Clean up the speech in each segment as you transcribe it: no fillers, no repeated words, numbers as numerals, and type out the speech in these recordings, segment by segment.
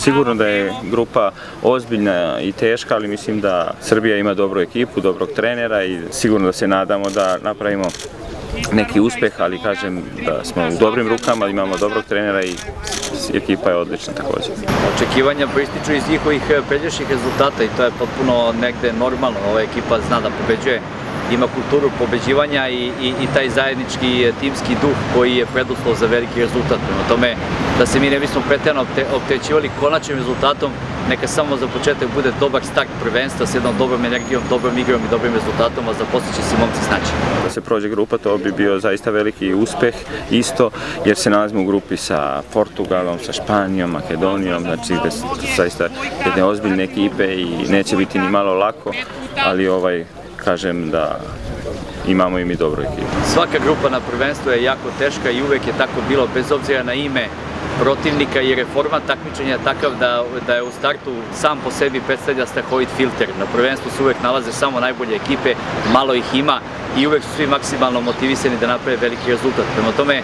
Sigurno da je grupa ozbiljna i teška, ali mislim da Srbija ima dobru ekipu, dobrog trenera i sigurno da se nadamo da napravimo neki uspeh, ali kažem da smo u dobrim rukama, imamo dobrog trenera i ekipa je odlična također. Očekivanja proističu iz njihovih pređašnjih rezultata i to je potpuno negde normalno. Ova ekipa zna da pobeđuje, ima kulturu pobeđivanja i taj zajednički timski duh koji je preduslov za veliki rezultat. Prema tome da se mi ne bismo preterano opterećivali konačnim rezultatom, neka samo za početak bude dobar start prvenstva s jednom dobrom energijom, dobrom igrom i dobrim rezultatom, a zaposlit će se momci snaći. Da se prođe grupa, to bi bio zaista veliki uspeh isto, jer se nalazimo u grupi sa Portugalom, sa Španijom, Makedonijom, znači gde su zaista jedne ozbiljne ekipe i neće biti ni malo lako, ali kažem da imamo i mi dobru ekipu. Svaka grupa na prvenstvu je jako teška i uvek je tako bilo, bez obzira na ime protivnika, jer je format takmičenja takav da je u startu sam po sebi predstavlja strahovit filter. Na prvenstvu se uvek nalaze samo najbolje ekipe, malo ih ima i uvek su svi maksimalno motivisani da naprave veliki rezultat. Prema tome,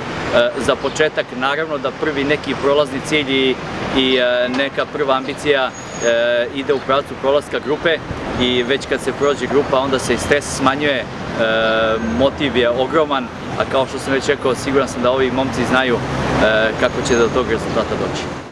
za početak, naravno da prvi neki prolazni cilj i neka prva ambicija ide u pravcu prolaska grupe i već kad se prođe grupa, onda se i stres smanjuje, motiv je ogroman, a kao što sam već rekao, siguran sam da ovi momci znaju kako će do tog rezultata doći.